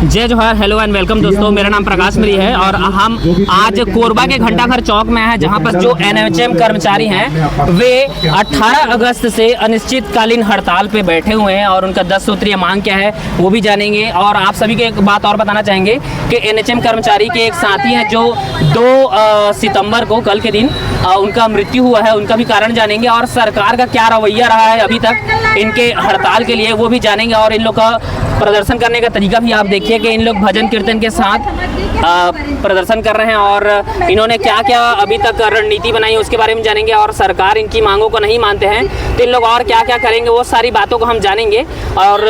जय जोहार, hello and welcome दोस्तों। मेरा नाम प्रकाश मरी है और हम आज कोरबा के घंटाघर चौक में हैं, जहां पर जो एनएचएम कर्मचारी हैं वे 18 अगस्त से अनिश्चितकालीन हड़ताल पे बैठे हुए हैं और उनका 10 सूत्रीय मांग क्या है वो भी जानेंगे। और आप सभी को एक बात और बताना चाहेंगे कि एनएचएम कर्मचारी के एक साथी हैं जो 2 सितंबर को कल के दिन उनका मृत्यु हुआ है, उनका भी कारण जानेंगे और सरकार का क्या रवैया रहा है अभी तक इनके हड़ताल के लिए वो भी जानेंगे। और इन लोग का प्रदर्शन करने का तरीका भी आप देखिए कि इन लोग भजन कीर्तन के साथ प्रदर्शन कर रहे हैं और इन्होंने क्या क्या अभी तक रणनीति बनाई है उसके बारे में जानेंगे। और सरकार इनकी मांगों को नहीं मानते हैं तो इन लोग और क्या क्या करेंगे वो सारी बातों को हम जानेंगे। और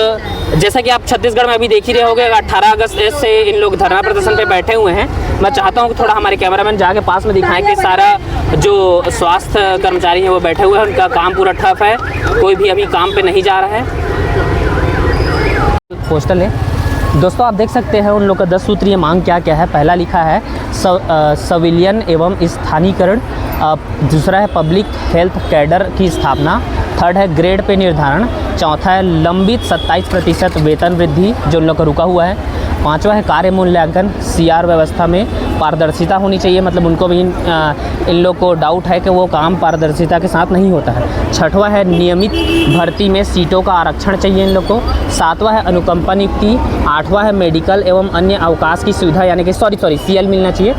जैसा कि आप छत्तीसगढ़ में अभी देख ही रहे होंगे, 18 अगस्त से इन लोग धरना प्रदर्शन पे बैठे हुए हैं। मैं चाहता हूँ कि थोड़ा हमारे कैमरामैन जाके पास में दिखाएं कि सारा जो स्वास्थ्य कर्मचारी हैं वो बैठे हुए हैं, उनका काम पूरा ठप है, कोई भी अभी काम पे नहीं जा रहा है। पोस्टल है दोस्तों, आप देख सकते हैं उन लोग का 10 सूत्रीय मांग क्या क्या है। पहला लिखा है संविलियन एवं स्थानीकरण, दूसरा है पब्लिक हेल्थ कैडर की स्थापना, थर्ड है ग्रेड पे निर्धारण, चौथा है लंबित 27% वेतन वृद्धि जो उन लोग का रुका हुआ है, पांचवा है कार्य मूल्यांकन, सीआर व्यवस्था में पारदर्शिता होनी चाहिए, मतलब उनको भी इन लोग को डाउट है कि वो काम पारदर्शिता के साथ नहीं होता है। छठवां है नियमित भर्ती में सीटों का आरक्षण चाहिए इन लोग को, सातवां है अनुकंपा नियुक्ति, आठवां है मेडिकल एवं अन्य अवकाश की सुविधा यानी कि सीएल मिलना चाहिए,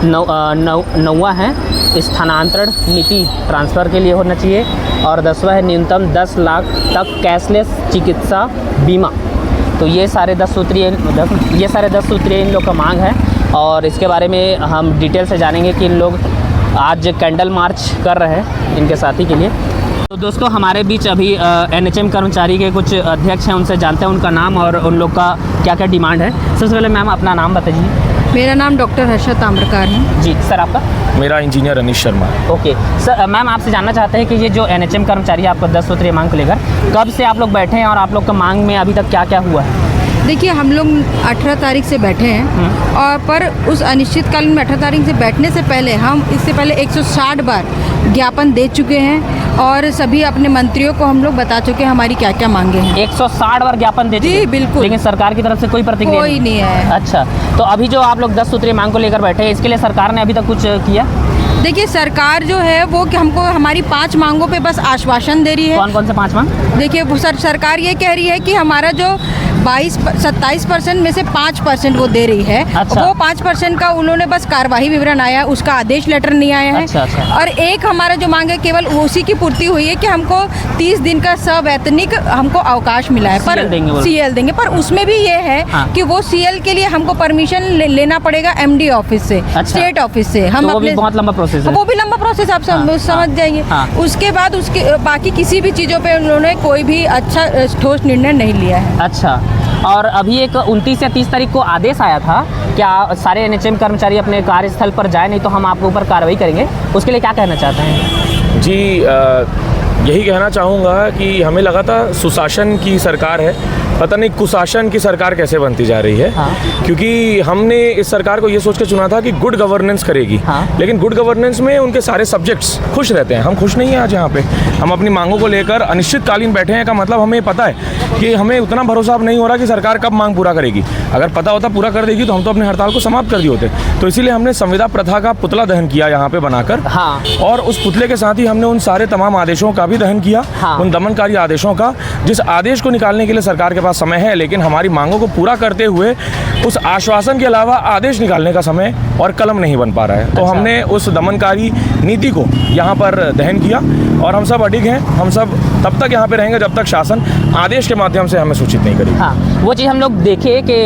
नौवां है स्थानांतरण नीति ट्रांसफ़र के लिए होना चाहिए और 10वां है न्यूनतम 10 लाख तक कैशलेस चिकित्सा बीमा। तो ये सारे 10 सूत्रीय इन लोग का मांग है और इसके बारे में हम डिटेल से जानेंगे कि इन लोग आज कैंडल मार्च कर रहे हैं इनके साथी के लिए। तो दोस्तों हमारे बीच अभी एनएचएम कर्मचारी के कुछ अध्यक्ष हैं, उनसे जानते हैं उनका नाम और उन लोग का क्या क्या डिमांड है। सबसे पहले मैम अपना नाम बताइए। मेरा नाम डॉक्टर हर्षा ताम्रकार है। जी सर, आपका? मेरा इंजीनियर अनिश शर्मा। ओके सर, मैम आपसे जानना चाहते हैं कि ये जो एनएचएम कर्मचारी है आपको 10 सूत्रीय मांग को लेकर कब से आप लोग बैठे हैं और आप लोग का मांग में अभी तक क्या क्या हुआ है? देखिए, हम लोग 18 तारीख से बैठे हैं और पर उस अनिश्चितकालीन में 18 तारीख से बैठने से पहले हम इससे पहले 160 बार ज्ञापन दे चुके हैं और सभी अपने मंत्रियों को हम लोग बता चुके हैं हमारी क्या क्या मांगे हैं। 160 बार ज्ञापन दे चुके? जी बिल्कुल। लेकिन सरकार की तरफ से कोई प्रतिक्रिया नहीं है। अच्छा, तो अभी जो आप लोग 10 सूत्रीय मांग को लेकर बैठे हैं इसके लिए सरकार ने अभी तक कुछ किया? देखिए, सरकार जो है वो कि हमको हमारी 5 मांगों पे बस आश्वासन दे रही है। कौन कौन से 5 मांग? देखिए सरकार ये कह रही है कि हमारा जो 27% में से 5% वो दे रही है। अच्छा। वो 5% का उन्होंने बस कार्यवाही विवरण आया है, उसका आदेश लेटर नहीं आया है। अच्छा। और एक हमारा जो मांग है केवल उसी की पूर्ति हुई है कि हमको 30 दिन का सवैतनिक हमको अवकाश मिला है, पर सीएल देंगे। पर उसमें भी ये है कि वो सीएल के लिए हमको परमिशन लेना पड़ेगा एमडी ऑफिस से, स्टेट ऑफिस से। हम तो वो भी बहुत लंबा प्रोसेस है। वो भी लंबा प्रोसेस, आप समझ जाइए। उसके बाद उसके बाकी किसी भी चीज़ों पे उन्होंने कोई भी अच्छा ठोस निर्णय नहीं लिया है। अच्छा, और अभी एक 29 या 30 तारीख को आदेश आया था क्या सारे एनएचएम कर्मचारी अपने कार्यस्थल पर जाए, नहीं तो हम आपके ऊपर कार्रवाई करेंगे, उसके लिए क्या कहना चाहते हैं? जी यही कहना चाहूँगा कि हमें लगा था सुशासन की सरकार है, पता नहीं कुशासन की सरकार कैसे बनती जा रही है। क्योंकि हमने इस सरकार को ये सोच के चुना था कि गुड गवर्नेंस करेगी। लेकिन गुड गवर्नेंस में उनके सारे सब्जेक्ट्स खुश रहते हैं, हम खुश नहीं हैं। आज यहाँ पे हम अपनी मांगों को लेकर अनिश्चितकालीन बैठे हैं का मतलब हमें पता है कि हमें उतना भरोसा अब नहीं हो रहा कि सरकार कब मांग पूरा करेगी। अगर पता होता पूरा कर देगी तो हम तो अपने हड़ताल को समाप्त कर दिए होते। तो इसीलिए हमने संविदा प्रथा का पुतला दहन किया यहाँ पे बनाकर। और उस पुतले के साथ ही हमने उन सारे तमाम आदेशों का भी दहन किया, उन दमनकारी आदेशों का, जिस आदेश को निकालने के लिए सरकार के पास समय है, लेकिन हमारी मांगों को पूरा करते हुए उस आश्वासन के अलावा आदेश निकालने का समय और कलम नहीं बन पा रहा है। तो हमने उस दमनकारी नीति को यहाँ पर दहन किया और हम सब अडिग हैं। हम सब तब तक यहाँ पे रहेंगे जब तक शासन आदेश के माध्यम से हमें सूचित नहीं करेगा। वो चीज़ हम लोग देखे कि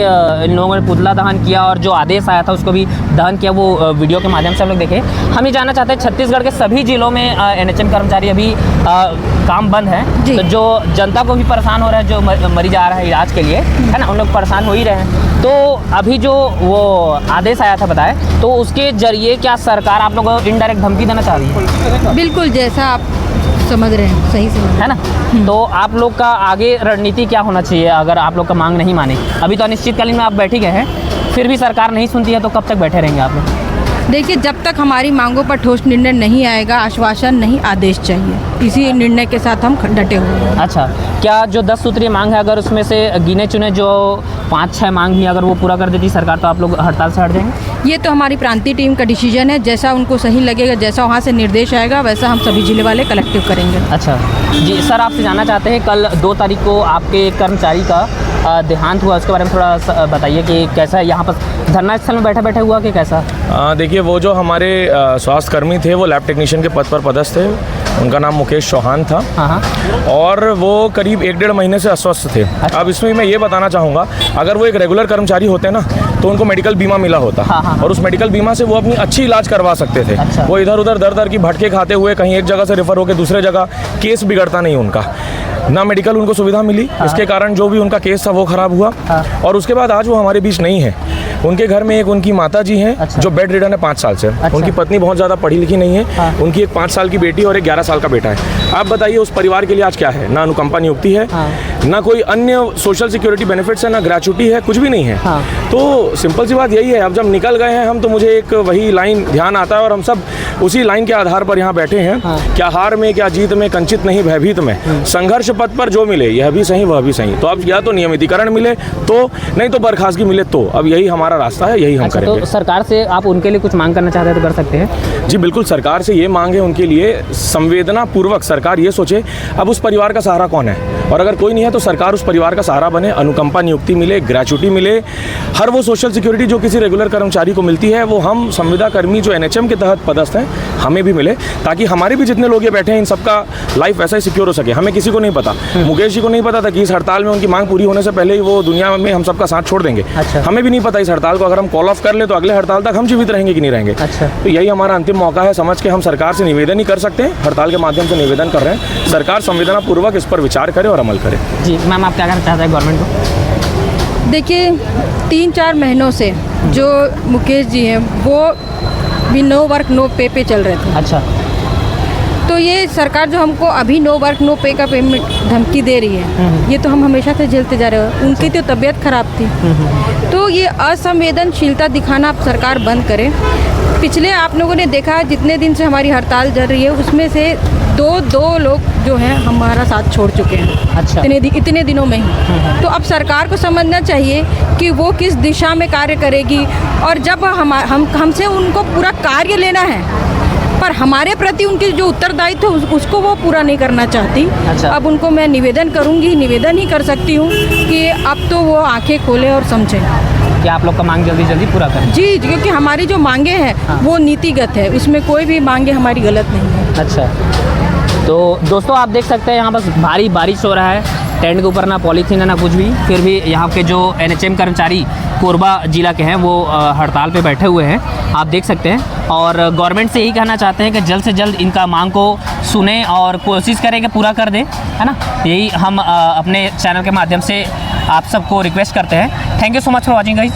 इन लोगों ने पुतला दहन किया और जो आदेश आया था उसको भी दहन किया, वो वीडियो के माध्यम से हम लोग देखे। हम ये जानना चाहते हैं छत्तीसगढ़ के सभी जिलों में एनएचएम कर्मचारी अभी काम बंद है, तो जो जनता को भी परेशान हो रहा है, जो मरी जा रहा है इलाज के लिए, है ना, उन लोग परेशान हो ही रहे हैं। तो अभी जो वो आदेश आया था बताए, तो उसके जरिए क्या सरकार आप लोगों को इनडायरेक्ट धमकी देना चाह रही है? बिल्कुल, जैसा आप समझ रहे हैं, सही समझ रहे हैं, है ना। तो आप लोग का आगे रणनीति क्या होना चाहिए अगर आप लोग का मांग नहीं माने? अभी तो अनिश्चितकालीन में आप बैठ ही गए हैं, फिर भी सरकार नहीं सुनती है तो कब तक बैठे रहेंगे आप लोग? देखिए, जब तक हमारी मांगों पर ठोस निर्णय नहीं आएगा, आश्वासन नहीं, आदेश चाहिए। इसी निर्णय के साथ हम डटे हुए हैं। अच्छा, क्या जो 10 सूत्रीय मांग है, अगर उसमें से गिने चुने जो 5-6 मांग भी अगर वो पूरा कर देती सरकार, तो आप लोग हड़ताल से हट जाएंगे? ये तो हमारी प्रांतीय टीम का डिसीजन है, जैसा उनको सही लगेगा, जैसा वहाँ से निर्देश आएगा वैसा हम सभी जिले वाले कलेक्टिव करेंगे। अच्छा जी सर, आपसे जानना चाहते हैं, कल 2 तारीख को आपके एक कर्मचारी का देहांत हुआ, उसके बारे में थोड़ा बताइए कि कैसा यहाँ पर धरना स्थल में बैठे बैठे हुआ कि कैसा? देखिए, वो जो हमारे स्वास्थ्य कर्मी थे वो लैब टेक्नीशियन के पद पर पदस्थ थे, उनका नाम मुकेश चौहान था। हाँ। और वो करीब 1-1.5 महीने से अस्वस्थ थे। अच्छा। अब इसमें मैं ये बताना चाहूँगा, अगर वो एक रेगुलर कर्मचारी होते ना तो उनको मेडिकल बीमा मिला होता। हाँ। और उस मेडिकल बीमा से वो अपनी अच्छी इलाज करवा सकते थे। अच्छा। वो इधर उधर दर की भटके खाते हुए कहीं एक जगह से रेफर होकर दूसरे जगह, केस बिगड़ता नहीं उनका, ना मेडिकल उनको सुविधा मिली। इसके कारण जो भी उनका केस था वो खराब हुआ। और उसके बाद आज वो हमारे बीच नहीं है। उनके घर में एक उनकी माता जी हैं। अच्छा। जो बेड रिडन है 5 साल से। अच्छा। उनकी पत्नी बहुत ज़्यादा पढ़ी लिखी नहीं है। उनकी एक 5 साल की बेटी और एक 11 साल का बेटा है। आप बताइए उस परिवार के लिए आज क्या है? ना अनुकंपा नियुक्ति है, ना कोई अन्य सोशल सिक्योरिटी बेनिफिट्स है, ना ग्रेचुटी है, कुछ भी नहीं है। तो सिंपल सी बात यही है, अब जब निकल गए हैं हम तो मुझे एक वही लाइन ध्यान आता है और हम सब उसी लाइन के आधार पर यहाँ बैठे हैं। क्या हार में, क्या जीत में, कंचित नहीं भयभीत में, संघर्ष पथ पर जो मिले यह भी सही वह भी सही। तो अब या तो नियमितीकरण मिले तो, नहीं तो बर्खास्तगी मिले तो, अब यही हमारा रास्ता है, यही हम करेंगे। तो सरकार से आप उनके लिए कुछ मांग करना चाहते हैं तो कर सकते हैं? जी बिल्कुल, सरकार से ये मांग है उनके लिए, संवेदना पूर्वक सरकार ये सोचे अब उस परिवार का सहारा कौन है, और अगर कोई नहीं है तो सरकार उस परिवार का सहारा बने, अनुकंपा नियुक्ति मिले, ग्रेचुटी मिले, हर वो सोशल सिक्योरिटी जो किसी रेगुलर कर्मचारी को मिलती है वो हम संविदा कर्मी जो NHM के तहत पदस्थ हैं हमें भी मिले, ताकि हमारे भी जितने लोग ये बैठे हैं इन सबका लाइफ ऐसा ही सिक्योर हो सके। हमें किसी को नहीं पता, मुकेश जी को नहीं पता था कि इस हड़ताल में उनकी मांग पूरी होने से पहले ही वो दुनिया में हम सबका साथ छोड़ देंगे। अच्छा। हमें भी नहीं पता इस हड़ताल को अगर हम कॉल ऑफ कर ले तो अगले हड़ताल तक हम जीवित रहेंगे कि नहीं रहेंगे। अच्छा। तो यही हमारा अंतिम मौका है, समझ के हम सरकार से निवेदन ही कर सकते हैं, हड़ताल के माध्यम से निवेदन कर रहे हैं, सरकार संवेदनापूर्वक इस पर विचार करे और अमल करे। जी मैम, आप क्या कहना चाहते हैं गवर्नमेंट को? देखिए 3-4 महीनों से जो मुकेश जी हैं वो भी नो वर्क नो पे पे चल रहे थे। अच्छा। तो ये सरकार जो हमको अभी नो वर्क नो पे का पेमेंट धमकी दे रही है, ये तो हम हमेशा से झेलते जा रहे हैं। उनकी तो तबीयत खराब थी, तो ये असंवेदनशीलता दिखाना आप सरकार बंद करे। पिछले आप लोगों ने देखा जितने दिन से हमारी हड़ताल चल रही है उसमें से दो लोग जो हैं हमारा साथ छोड़ चुके हैं। अच्छा। इतने दिनों में ही। तो अब सरकार को समझना चाहिए कि वो किस दिशा में कार्य करेगी, और जब हमसे उनको पूरा कार्य लेना है पर हमारे प्रति उनके जो उत्तरदायित्व उसको वो पूरा नहीं करना चाहती। अच्छा। अब उनको मैं निवेदन करूंगी, निवेदन ही कर सकती हूँ कि अब तो वो आंखें खोलें और समझें कि आप लोग का मांग जल्दी पूरा करें। जी, क्योंकि हमारी जो मांगे हैं वो नीतिगत है, उसमें कोई भी मांगे हमारी गलत नहीं है। अच्छा, तो दोस्तों आप देख सकते हैं यहाँ बस भारी बारिश हो रहा है, टेंट के ऊपर ना पॉलीथीन है ना कुछ भी, फिर भी यहाँ के जो NHM कर्मचारी कोरबा जिला के हैं वो हड़ताल पे बैठे हुए हैं, आप देख सकते हैं। और गवर्नमेंट से यही कहना चाहते हैं कि जल्द से जल्द इनका मांग को सुने और कोशिश करें कि पूरा कर दें, है ना। यही हम अपने चैनल के माध्यम से आप सबको रिक्वेस्ट करते हैं। Thank you so much for watching guys.